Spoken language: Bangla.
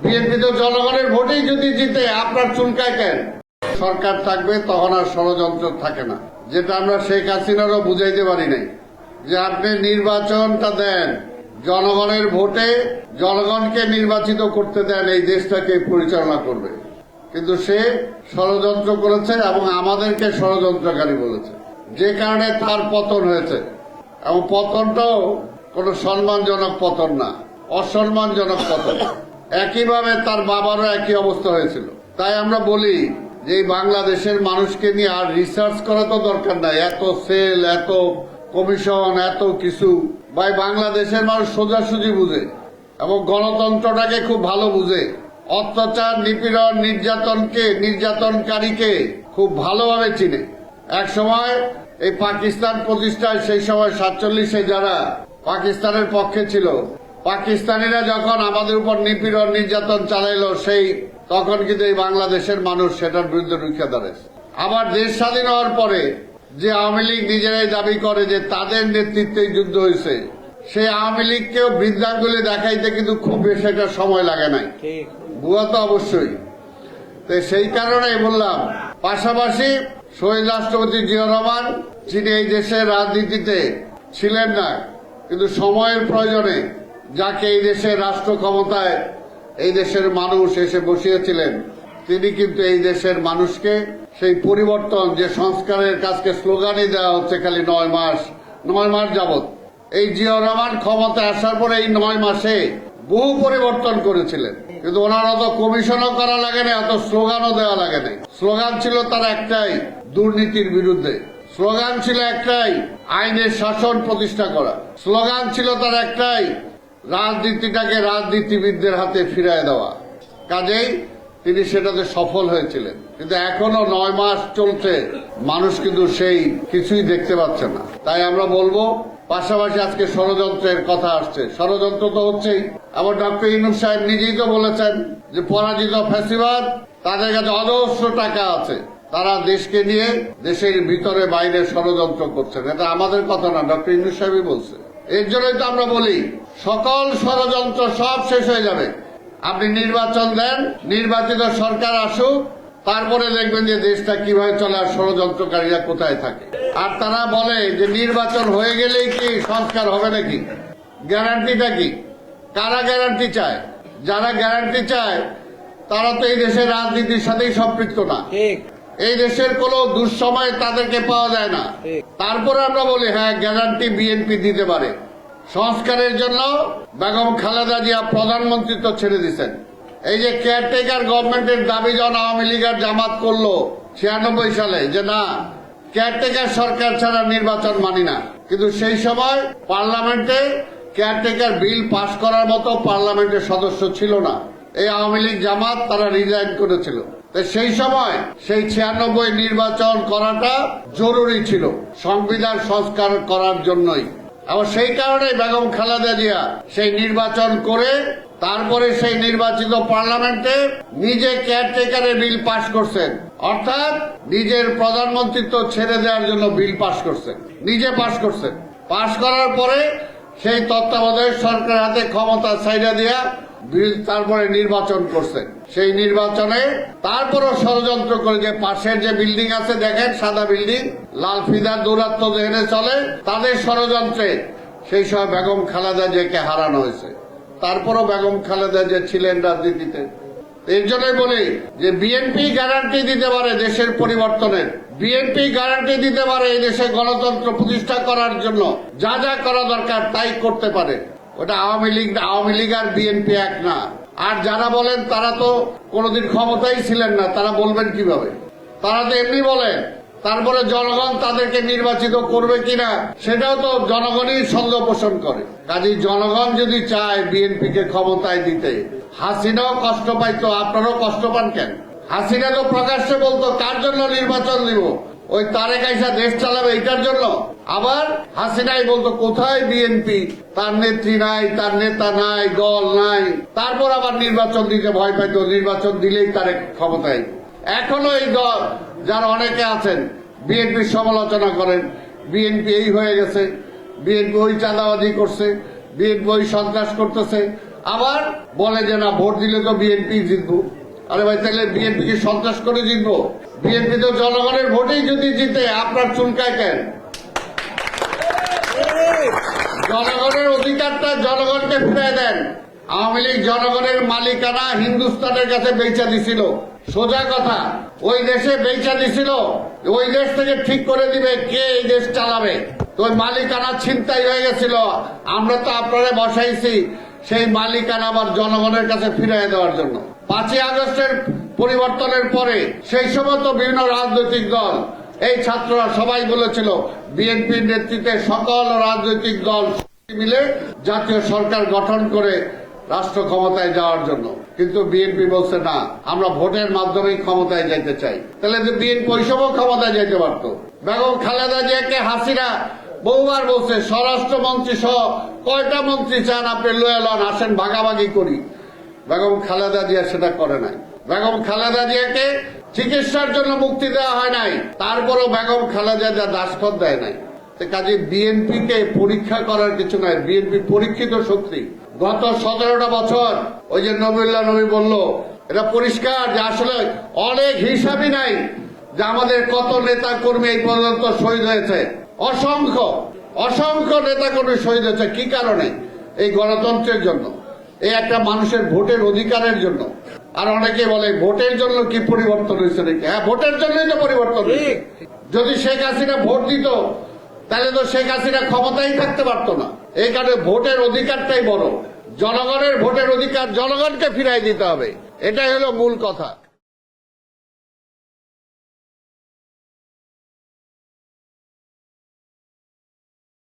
বিএনপি তো জনগণের ভোটেই যদি জিতে আপনার চুলকায় কেন? সরকার থাকবে তখন আর ষড়যন্ত্র থাকে না, যেটা আমরা শেখ হাসিনারও বুঝাইতে পারি নাই, যে আপনি নির্বাচনটা দেন জনগণের ভোটে, জনগণকে নির্বাচিত করতে দেন, এই দেশটাকে পরিচালনা করবে। কিন্তু সে ষড়যন্ত্র করেছে এবং আমাদেরকে ষড়যন্ত্রকারী বলেছে, যে কারণে তার পতন হয়েছে। এবং পতনটাও কোনো সম্মানজনক পতন না, অসম্মানজনক পতন। একইভাবে তার বাবারও একই অবস্থা হয়েছিল। তাই আমরা বলি যে এই বাংলাদেশের মানুষকে নিয়ে আর রিসার্চ করা তো দরকার নাই, এত সেল, এত কমিশন, এত কিছু। ভাই, বাংলাদেশের মানুষ সোজাসুজি বুঝে এবং গণতন্ত্রটাকে খুব ভালো বুঝে, অত্যাচার, নিপীড়ন, নির্যাতনকারীকে খুব ভালোভাবে চিনে। এক সময় এই পাকিস্তান প্রতিষ্ঠায়, সেই সময় 47-এ যারা পাকিস্তানের পক্ষে ছিল, পাকিস্তানিরা যখন আমাদের উপর নিপীড়ন, নির্যাতন চালাইলো, তখন কিন্তু এই বাংলাদেশের মানুষ সেটার বিরুদ্ধে রুখে দাঁড়াইছে। আবার দেশ স্বাধীন হওয়ার পরে যে আওয়ামী লীগ নিজেরাই দাবি করে যে তাদের নেতৃত্বে যুদ্ধ হয়েছে, সেই আওয়ামী লীগকেও বৃদ্ধাঙ্গুলি দেখাইতে কিন্তু খুব বেশি একটা সময় লাগে নাই, ভুয়া তো অবশ্যই। তো সেই কারণে বললাম, পাশাপাশি শহীদ রাষ্ট্রপতি জিয়াউর রহমান, যিনি এই দেশের রাজনীতিতে ছিলেন না, কিন্তু সময়ের প্রয়োজনে যাকে এই দেশের রাষ্ট্র ক্ষমতায় এই দেশের মানুষ এসে বসিয়েছিলেন, তিনি কিন্তু এই দেশের মানুষকে সেই পরিবর্তন, যে সংস্কারের কাজকে স্লোগানই দেওয়া হচ্ছে খালি 9 মাস যাবত, এই জিয়াউর রহমান ক্ষমতায় আসার পরে এই 9 মাসে বহু পরিবর্তন করেছিলেন। কিন্তু ওনার অত কমিশনও করা লাগে না, অত স্লোগানও দেওয়া লাগে না। স্লোগান ছিল তার একটাই, দুর্নীতির বিরুদ্ধে। স্লোগান ছিল একটাই, আইনের শাসন প্রতিষ্ঠা করা। স্লোগান ছিল তার একটাই, রাজনীতিটাকে রাজনীতিবিদদের হাতে ফিরিয়ে দেওয়া। কাজেই তিনি সেটাতে সফল হয়েছিলেন। কিন্তু এখনো 9 মাস চলছে, মানুষ কিন্তু সেই কিছুই দেখতে পাচ্ছে না। তাই আমরা বলবো, পাশাপাশি আজকে ষড়যন্ত্রের কথা আসছে, ষড়যন্ত্র তো হচ্ছেই। আবার ডক্টর ইউনূস সাহেব নিজেই তো বলেছেন যে পরাজিত ফ্যাসিবাদ, তাদের কাছে অজস্র টাকা আছে, তারা দেশকে নিয়ে দেশের ভিতরে বাইরে ষড়যন্ত্র করছেন। এটা আমাদের কথা না, ডক্টর ইউনূস সাহেবই বলছে। এর জন্যই তো আমরা বলি, সকল ষড়যন্ত্র সব শেষ হয়ে যাবে। আপনি নির্বাচন দেন, নির্বাচিত সরকার আসুক, তারপরে দেখবেন যে দেশটা কিভাবে চলে আর ষড়যন্ত্রকারীরা কোথায় থাকে। আর তারা বলে যে নির্বাচন হয়ে গেলেই কি সংস্কার হবে নাকি? গ্যারান্টিটা কি? কারা গ্যারান্টি চায়? যারা গ্যারান্টি চায় তারা তো এই দেশের রাজনীতির সাথেই সম্পৃক্ত না। এই দেশের কোনো দুঃসময়ে তাদেরকে পাওয়া যায় না। তারপরে আমরা বলি, হ্যাঁ, গ্যারান্টি বিএনপি দিতে পারে। সংস্কারের জন্য বেগম খালেদা জিয়া প্রধানমন্ত্রিত্ব ছেড়ে দিচ্ছেন। এই যে কেয়ারটেকার গভর্নমেন্টের দাবি যখন আওয়ামী লীগ আর জামাত করলো 96 সালে, যে না, কেয়ারটেকার সরকার ছাড়া নির্বাচন মানি না, কিন্তু সেই সময় পার্লামেন্টে কেয়ারটেকার বিল পাশ করার মতো পার্লামেন্টের সদস্য ছিল না। এই আওয়ামী লীগ জামাত তারা রিজাইন করেছিল। সেই সময় সেই 96 নির্বাচন করাটা জরুরি ছিল সংবিধান সংস্কার করার জন্যই। এবং সেই কারণে বেগম খালেদা জিয়া সেই নির্বাচন করে তারপরে সেই নির্বাচিত পার্লামেন্টে নিজে কেয়ারটেকারের বিল পাশ করছেন, অর্থাৎ নিজের প্রধানমন্ত্রিত্ব ছেড়ে দেওয়ার জন্য বিল পাশ করছেন, নিজে পাশ করছেন। পাশ করার পরে সেই তত্ত্বাবধায়ক সরকার হাতে ক্ষমতা ছাইড়া দিয়া তারপরে নির্বাচন করছেন। সেই নির্বাচনে তারপরও ষড়যন্ত্র করে, যে পাশের যে বিল্ডিং আছে দেখেন, সাদা বিল্ডিং, লাল ফিদার দৌরাত্ম যেখানে চলে, তাদের ষড়যন্ত্রে সেই সময় বেগম খালেদা জিয়াকে হারানো হয়েছে। তারপরও বেগম খালেদা জিয়া ছিলেন রাজনীতিতে। এর জন্যই বলি যে বিএনপি গ্যারান্টি দিতে পারে দেশের পরিবর্তনের, বিএনপি গ্যারান্টি দিতে পারে এই দেশে গণতন্ত্র প্রতিষ্ঠা করার জন্য যা যা করা দরকার তাই করতে পারে। ওটা আওয়ামী লীগ আর বিএনপি এক না। আর যারা বলেন তারা তো কোনোদিন ক্ষমতায় ছিলেন না, তারা বলবেন কিভাবে? তারা তো এমনি বলেন। তারপরে জনগণ তাদেরকে নির্বাচিত করবে কিনা সেটাও তো জনগণই সন্দেহ পোষণ করে। কাজেই জনগণ যদি চায় বিএনপিকে ক্ষমতায় দিতে, হাসিনাও কষ্ট পাইতো, আপনারাও কষ্ট পান কেন? হাসিনা তো প্রকাশ্যে বলতো কার জন্য নির্বাচন দিব, ওই তারেক আইসা দেশ চালাবে এটার জন্য। আবার হাসিনাই বলতো কোথায় বিএনপি, তার নেত্রী নাই, তার নেতা নাই, দল নাই। তারপর আবার নির্বাচন দিতে ভয় পাইতো, নির্বাচন দিলেই তারেক ক্ষমতায়। এখনো এই দল যারা অনেকে আছেন বিএনপির সমালোচনা করেন, বিএনপি এই হয়ে গেছে, বিএনপি ওই চাঁদাবাজি করছে, বিএনপি ওই সন্ত্রাস করতেছে, আবার বলে যে না ভোট দিলে তো বিএনপি জিতবো। আরে ভাই তাহলে বিএনপি কি সন্ত্রাস করে জিতবো? বিএনপি তো জনগণের ভোটেই যদি জিতে আপনার চুলকায় কেন? জনগণের অধিকারটা জনগণকে ফিরিয়ে দেন। আওয়ামী লীগ জনগণের মালিকানা হিন্দুস্তানের কাছে বেচা দিছিল, সোজা কথা। ওই দেশে বেচা দিছিল, ওই দেশ থেকে ঠিক করে দিবে কে এই দেশ চালাবে। তো ওই মালিকানা ছিনতাই হয়ে গেছিল। আমরা তো আপনারা বসাইছি সেই মালিকানা আবার জনগণের কাছে ফিরিয়ে দেওয়ার জন্য। 5ই আগস্টের পরিবর্তনের পরে সেই সময় তো বিভিন্ন রাজনৈতিক দল, এই ছাত্ররা সবাই বলেছিল বিএনপির নেতৃত্বে সকল রাজনৈতিক দল মিলে জাতীয় সরকার গঠন করে রাষ্ট্র ক্ষমতায় যাওয়ার জন্য। কিন্তু বিএনপি বলছে না, আমরা ভোটের মাধ্যমেই ক্ষমতায় যেতে চাই। তাহলে যে বিএনপি ওই সময় ক্ষমতায় যেতে পারত। বেগম খালেদা জিয়াকে হাসিনা বহুবার বলছে স্বরাষ্ট্রমন্ত্রী সহ কয়টা মন্ত্রী চান আপনি লয়ে লন, আসেন ভাগাভাগি করি। বেগম খালেদা জিয়া সেটা করে নাই। বেগম খালেদা জিয়াকে চিকিৎসার জন্য মুক্তি দেওয়া হয় নাই, তারপরও বেগম খালেদা জিয়া দাসখত দেয় নাই। কাজে বিএনপি কে পরীক্ষা করার কিছু নাই, বিএনপি পরীক্ষিত শক্তি। গত 17টা বছর ওই যে নবীউল্লাহ নবী বলল, এটা পরিষ্কার যে আসলে অনেক হিসাবই নাই যে আমাদের কত নেতা কর্মী এই পর্যন্ত শহীদ হয়েছে। অসংখ্য অসংখ্য নেতা কর্মী শহীদ হয়েছে। কি কারণে? এই গণতন্ত্রের জন্য, এই একটা মানুষের ভোটের অধিকারের জন্য। আর অনেকে বলে ভোটের জন্য কি পরিবর্তন হয়েছে নাকি? হ্যাঁ, ভোটের জন্যই তো পরিবর্তন হয়েছে। যদি শেখ হাসিনা ভোট দিত তাহলে তো শেখ হাসিনা ক্ষমতায় থাকতে পারতো না। এই কারণে ভোটের অধিকারটাই বড়। জনগণের ভোটের অধিকার জনগণকে ফিরাই দিতে হবে, এটাই হলো মূল কথা।